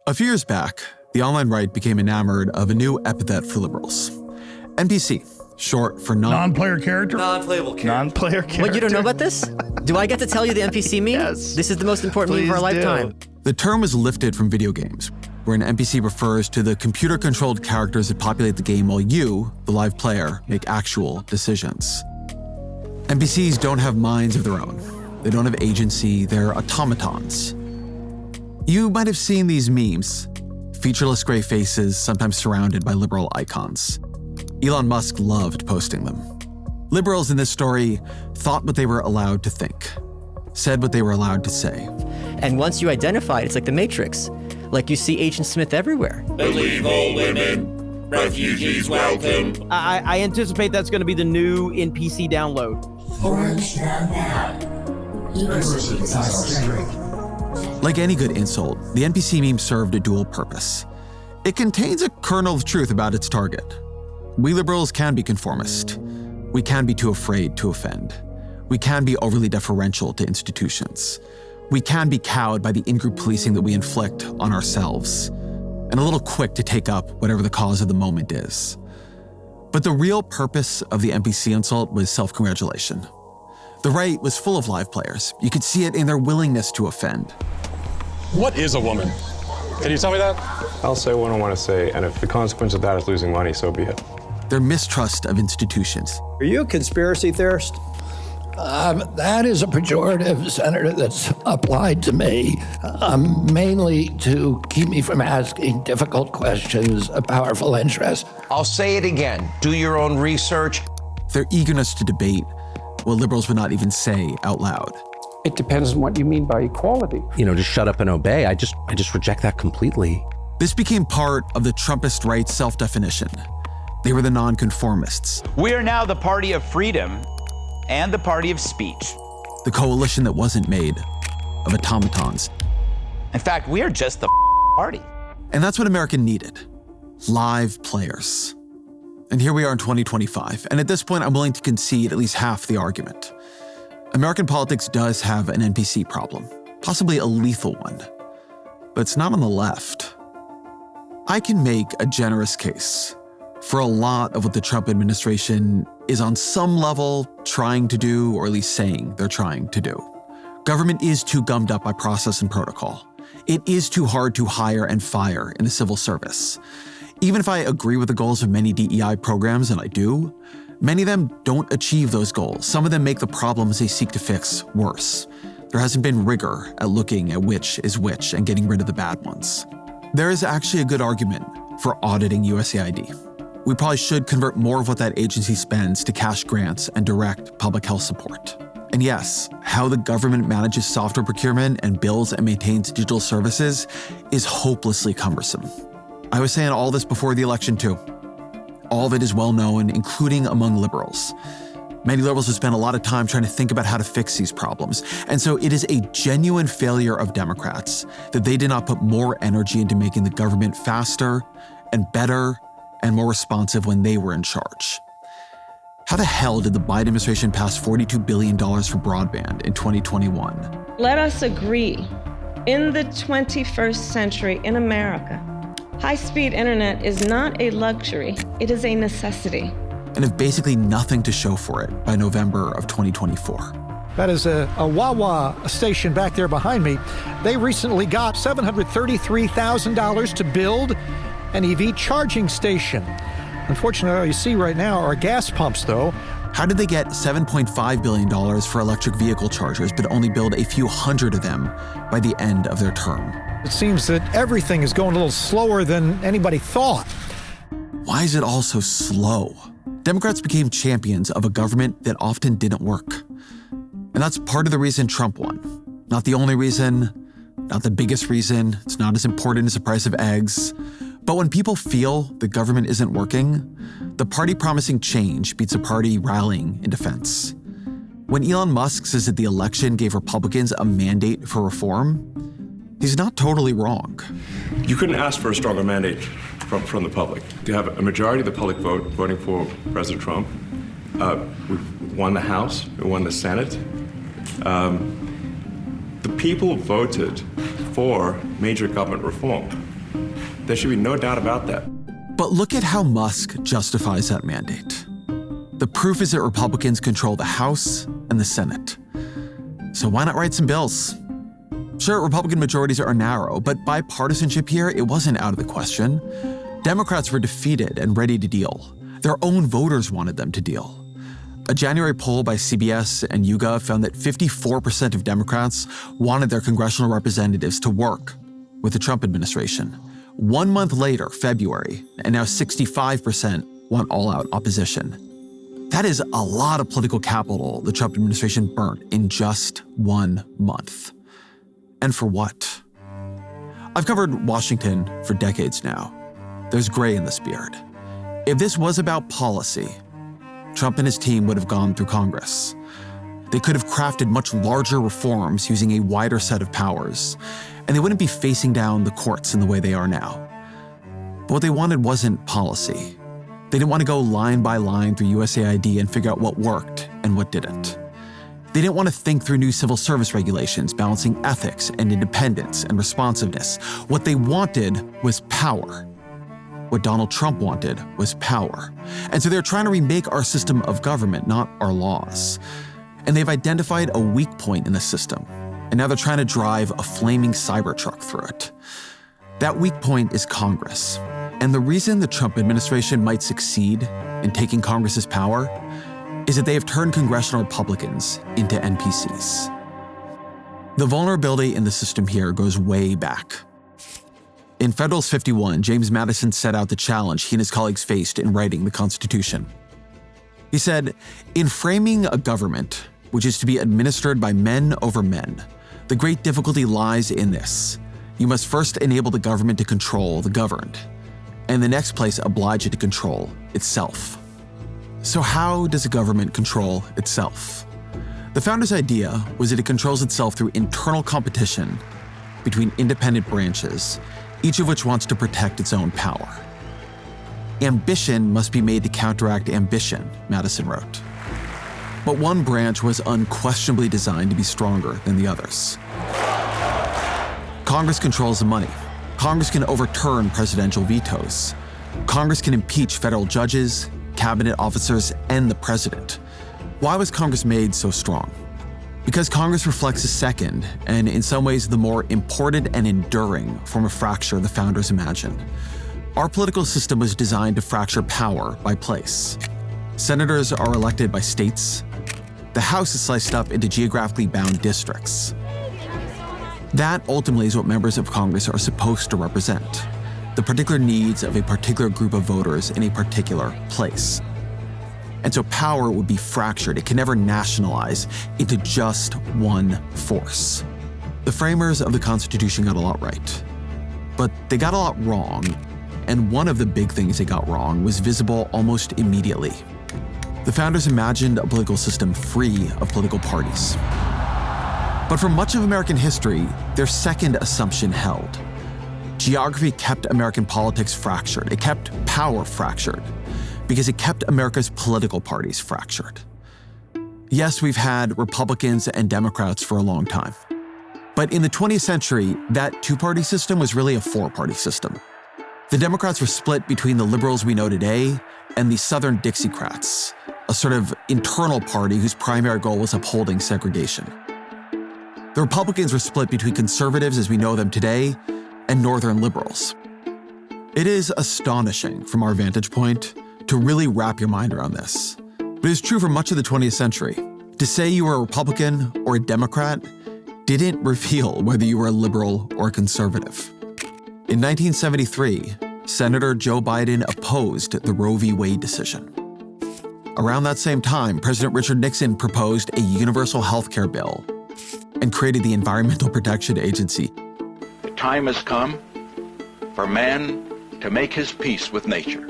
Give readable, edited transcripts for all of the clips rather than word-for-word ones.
A few years back, the online right became enamored of a new epithet for liberals. NPC, short for non-player character? Non-playable character. Non-player character. What, you don't know about this? Do I get to tell you the NPC meme? Yes. This is the most important meme of our lifetime. The term was lifted from video games, where an NPC refers to the computer-controlled characters that populate the game while you, the live player, make actual decisions. NPCs don't have minds of their own. They don't have agency, they're automatons. You might have seen these memes, featureless gray faces sometimes surrounded by liberal icons. Elon Musk loved posting them. Liberals in this story thought what they were allowed to think, said what they were allowed to say. And once you identify it, it's like the Matrix. Like you see Agent Smith everywhere. Believe all women, refugees welcome. I anticipate that's going to be the new NPC download. Orange now. Universities are straight. Like any good insult, the NPC meme served a dual purpose. It contains a kernel of truth about its target. We liberals can be conformist. We can be too afraid to offend. We can be overly deferential to institutions. We can be cowed by the in-group policing that we inflict on ourselves, and a little quick to take up whatever the cause of the moment is. But the real purpose of the NPC insult was self-congratulation. The right was full of live players. You could see it in their willingness to offend. What is a woman? Can you tell me that? I'll say what I want to say, and if the consequence of that is losing money, so be it. Their mistrust of institutions. Are you a conspiracy theorist? That is a pejorative, Senator, that's applied to me, mainly to keep me from asking difficult questions of powerful interests. I'll say it again. Do your own research. Their eagerness to debate what liberals would not even say out loud. It depends on what you mean by equality. Just shut up and obey. I just reject that completely. This became part of the Trumpist right's self-definition. They were the nonconformists. We are now the party of freedom and the party of speech. The coalition that wasn't made of automatons. In fact, we are just the party. And that's what America needed. Live players. And here we are in 2025, and at this point I'm willing to concede at least half the argument. American politics does have an NPC problem, possibly a lethal one, but it's not on the left. I can make a generous case for a lot of what the Trump administration is on some level trying to do, or at least saying they're trying to do. Government is too gummed up by process and protocol. It is too hard to hire and fire in the civil service. Even if I agree with the goals of many DEI programs, and I do, many of them don't achieve those goals. Some of them make the problems they seek to fix worse. There hasn't been rigor at looking at which is which and getting rid of the bad ones. There is actually a good argument for auditing USAID. We probably should convert more of what that agency spends to cash grants and direct public health support. And yes, how the government manages software procurement and builds and maintains digital services is hopelessly cumbersome. I was saying all this before the election too. All of it is well known, including among liberals. Many liberals have spent a lot of time trying to think about how to fix these problems. And so it is a genuine failure of Democrats that they did not put more energy into making the government faster and better and more responsive when they were in charge. How the hell did the Biden administration pass $42 billion for broadband in 2021? Let us agree, in the 21st century in America, high-speed internet is not a luxury, it is a necessity. And have basically nothing to show for it by November of 2024. That is a Wawa station back there behind me. They recently got $733,000 to build an EV charging station. Unfortunately, all you see right now are gas pumps, though. How did they get $7.5 billion for electric vehicle chargers, but only build a few hundred of them by the end of their term? It seems that everything is going a little slower than anybody thought. Why is it all so slow? Democrats became champions of a government that often didn't work. And that's part of the reason Trump won. Not the only reason, not the biggest reason. It's not as important as the price of eggs. But when people feel the government isn't working, the party promising change beats a party rallying in defense. When Elon Musk says that the election gave Republicans a mandate for reform, he's not totally wrong. You couldn't ask for a stronger mandate from the public. To have a majority of the public voting for President Trump. We've won the House, we won the Senate. The people voted for major government reform. There should be no doubt about that. But look at how Musk justifies that mandate. The proof is that Republicans control the House and the Senate. So why not write some bills? Sure, Republican majorities are narrow, but bipartisanship here, it wasn't out of the question. Democrats were defeated and ready to deal. Their own voters wanted them to deal. A January poll by CBS and YouGov found that 54% of Democrats wanted their congressional representatives to work with the Trump administration. 1 month later, February, and now 65% want all-out opposition. That is a lot of political capital the Trump administration burnt in just 1 month. And for what? I've covered Washington for decades now. There's gray in this beard. If this was about policy, Trump and his team would have gone through Congress. They could have crafted much larger reforms using a wider set of powers, and they wouldn't be facing down the courts in the way they are now. But what they wanted wasn't policy. They didn't want to go line by line through USAID and figure out what worked and what didn't. They didn't want to think through new civil service regulations, balancing ethics and independence and responsiveness. What they wanted was power. What Donald Trump wanted was power. And so they're trying to remake our system of government, not our laws. And they've identified a weak point in the system. And now they're trying to drive a flaming Cybertruck through it. That weak point is Congress. And the reason the Trump administration might succeed in taking Congress's power is that they have turned congressional Republicans into NPCs. The vulnerability in the system here goes way back. In Federalist 51, James Madison set out the challenge he and his colleagues faced in writing the Constitution. He said, "In framing a government which is to be administered by men over men, the great difficulty lies in this. You must first enable the government to control the governed, and in the next place oblige it to control itself." So how does a government control itself? The founders' idea was that it controls itself through internal competition between independent branches, each of which wants to protect its own power. Ambition must be made to counteract ambition, Madison wrote. But one branch was unquestionably designed to be stronger than the others. Congress controls the money. Congress can overturn presidential vetoes. Congress can impeach federal judges, cabinet officers, and the president. Why was Congress made so strong? Because Congress reflects a second, and in some ways the more important and enduring form of fracture the founders imagined. Our political system was designed to fracture power by place. Senators are elected by states. The House is sliced up into geographically bound districts. That ultimately is what members of Congress are supposed to represent: the particular needs of a particular group of voters in a particular place. And so power would be fractured. It can never nationalize into just one force. The framers of the Constitution got a lot right, but they got a lot wrong. And one of the big things they got wrong was visible almost immediately. The founders imagined a political system free of political parties. But for much of American history, their second assumption held. Geography kept American politics fractured. It kept power fractured because it kept America's political parties fractured. Yes, we've had Republicans and Democrats for a long time. But in the 20th century, that two-party system was really a four-party system. The Democrats were split between the liberals we know today and the Southern Dixiecrats, a sort of internal party whose primary goal was upholding segregation. The Republicans were split between conservatives as we know them today and Northern liberals. It is astonishing from our vantage point to really wrap your mind around this. But it's true for much of the 20th century. To say you were a Republican or a Democrat didn't reveal whether you were a liberal or a conservative. In 1973, Senator Joe Biden opposed the Roe v. Wade decision. Around that same time, President Richard Nixon proposed a universal health care bill and created the Environmental Protection Agency. The time has come for man to make his peace with nature.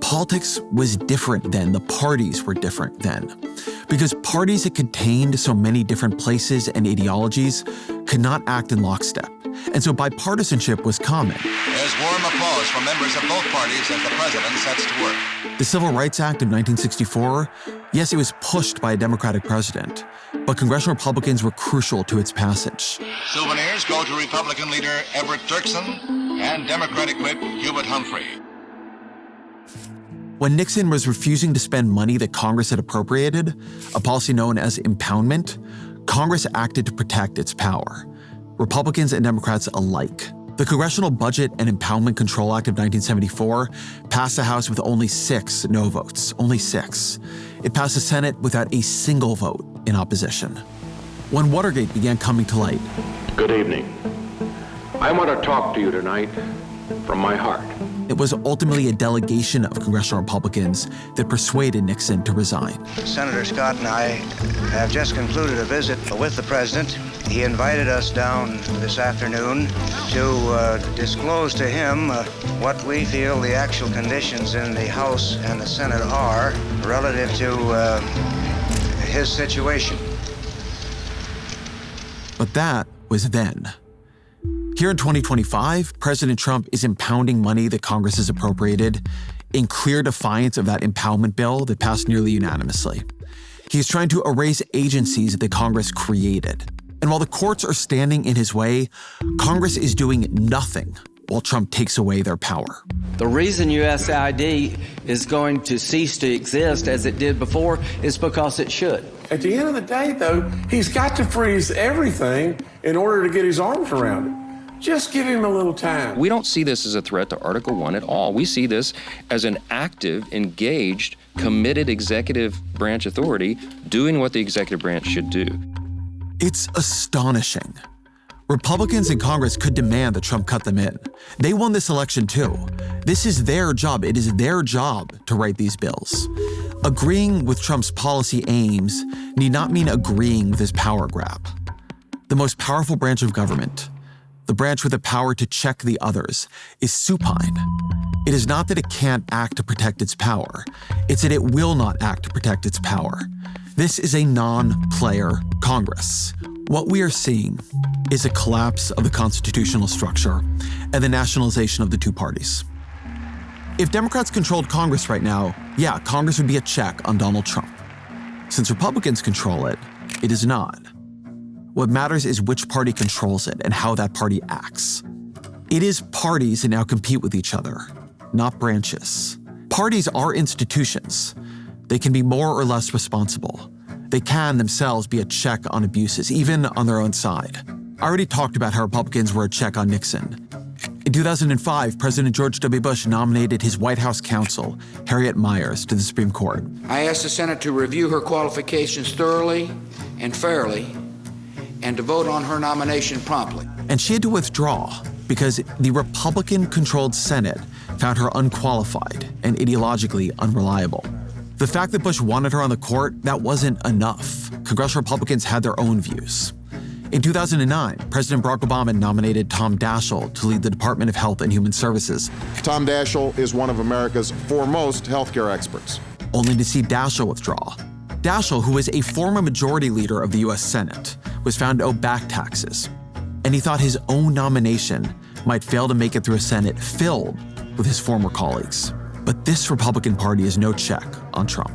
politics was different then. The parties were different then. Because parties that contained so many different places and ideologies could not act in lockstep. And so bipartisanship was common. There's warm applause from members of both parties as the president sets to work. The Civil Rights Act of 1964, yes, it was pushed by a Democratic president, but congressional Republicans were crucial to its passage. Souvenirs go to Republican leader Everett Dirksen and Democratic whip Hubert Humphrey. When Nixon was refusing to spend money that Congress had appropriated, a policy known as impoundment, Congress acted to protect its power. Republicans and Democrats alike. The Congressional Budget and Impoundment Control Act of 1974 passed the House with only 6 no votes, only 6. It passed the Senate without a single vote in opposition. When Watergate began coming to light. Good evening. I want to talk to you tonight from my heart. It was ultimately a delegation of congressional Republicans that persuaded Nixon to resign. Senator Scott and I have just concluded a visit with the president. He invited us down this afternoon to disclose to him what we feel the actual conditions in the House and the Senate are relative to his situation. But that was then. Here in 2025, President Trump is impounding money that Congress has appropriated in clear defiance of that impoundment bill that passed nearly unanimously. He's trying to erase agencies that Congress created. And while the courts are standing in his way, Congress is doing nothing while Trump takes away their power. The reason USAID is going to cease to exist as it did before is because it should. At the end of the day, though, he's got to freeze everything in order to get his arms around it. Just give him a little time. We don't see this as a threat to Article 1 at all. We see this as an active, engaged, committed executive branch authority doing what the executive branch should do. It's astonishing. Republicans in Congress could demand that Trump cut them in. They won this election too. This is their job. It is their job to write these bills. Agreeing with Trump's policy aims need not mean agreeing with his power grab. The most powerful branch of government, the branch with the power to check the others, is supine. It is not that it can't act to protect its power. It's that it will not act to protect its power. This is a non-player Congress. What we are seeing is a collapse of the constitutional structure and the nationalization of the two parties. If Democrats controlled Congress right now, yeah, Congress would be a check on Donald Trump. Since Republicans control it, it is not. What matters is which party controls it and how that party acts. It is parties that now compete with each other, not branches. Parties are institutions. They can be more or less responsible. They can themselves be a check on abuses, even on their own side. I already talked about how Republicans were a check on Nixon. In 2005, President George W. Bush nominated his White House counsel, Harriet Miers, to the Supreme Court. I asked the Senate to review her qualifications thoroughly and fairly and to vote on her nomination promptly. And she had to withdraw because the Republican-controlled Senate found her unqualified and ideologically unreliable. The fact that Bush wanted her on the court, that wasn't enough. Congressional Republicans had their own views. In 2009, President Barack Obama nominated Tom Daschle to lead the Department of Health and Human Services. Tom Daschle is one of America's foremost healthcare experts. Only to see Daschle withdraw. Daschle, who was a former majority leader of the U.S. Senate, was found to owe back taxes. And he thought his own nomination might fail to make it through a Senate filled with his former colleagues. But this Republican Party is no check on Trump.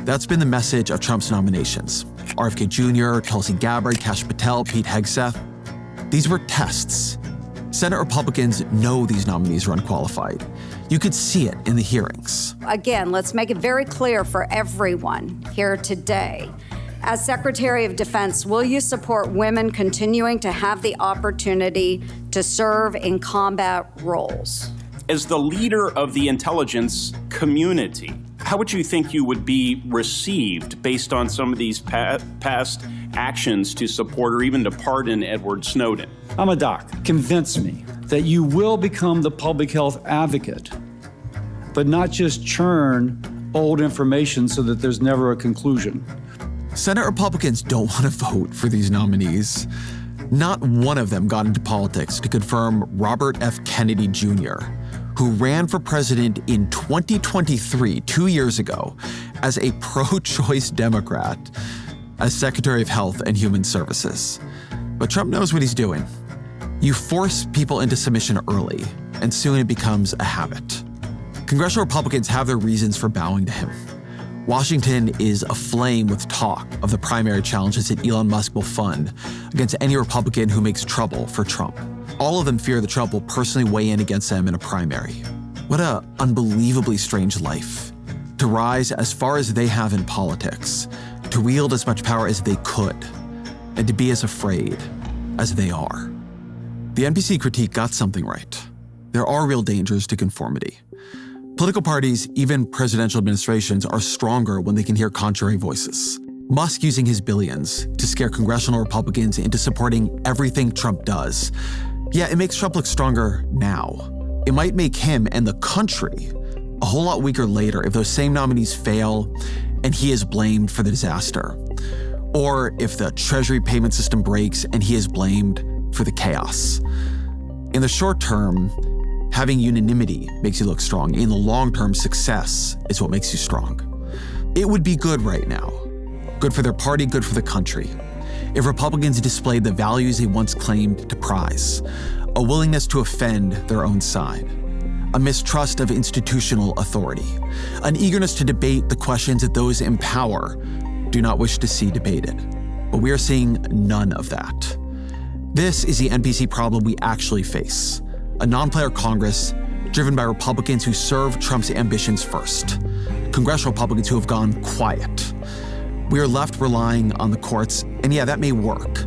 That's been the message of Trump's nominations. RFK Jr., Tulsi Gabbard, Kash Patel, Pete Hegseth. These were tests. Senate Republicans know these nominees are unqualified. You could see it in the hearings. Again, let's make it very clear for everyone here today. As Secretary of Defense, will you support women continuing to have the opportunity to serve in combat roles? As the leader of the intelligence community, how would you think you would be received based on some of these past actions to support or even to pardon Edward Snowden? I'm a doc. Convince me that you will become the public health advocate, but not just churn old information so that there's never a conclusion. Senate Republicans don't want to vote for these nominees. Not one of them got into politics to confirm Robert F. Kennedy Jr., who ran for president in 2023, 2 years ago, as a pro-choice Democrat, as Secretary of Health and Human Services. But Trump knows what he's doing. You force people into submission early, and soon it becomes a habit. Congressional Republicans have their reasons for bowing to him. Washington is aflame with talk of the primary challenges that Elon Musk will fund against any Republican who makes trouble for Trump. All of them fear that Trump will personally weigh in against them in a primary. What an unbelievably strange life. To rise as far as they have in politics, to wield as much power as they could, and to be as afraid as they are. The NPC critique got something right. There are real dangers to conformity. Political parties, even presidential administrations, are stronger when they can hear contrary voices. Musk using his billions to scare congressional Republicans into supporting everything Trump does. Yeah, it makes Trump look stronger now. It might make him and the country a whole lot weaker later if those same nominees fail and he is blamed for the disaster. Or if the Treasury payment system breaks and he is blamed for the chaos. In the short term, having unanimity makes you look strong. In the long term, success is what makes you strong. It would be good right now. Good for their party, good for the country. If Republicans displayed the values they once claimed to prize, a willingness to offend their own side, a mistrust of institutional authority, an eagerness to debate the questions that those in power do not wish to see debated. But we are seeing none of that. This is the NPC problem we actually face. A non-player Congress driven by Republicans who serve Trump's ambitions first. Congressional Republicans who have gone quiet. We are left relying on the courts, and yeah, that may work.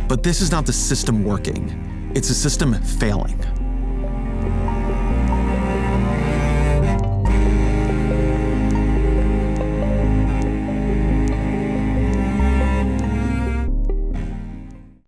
But this is not the system working. It's the system failing.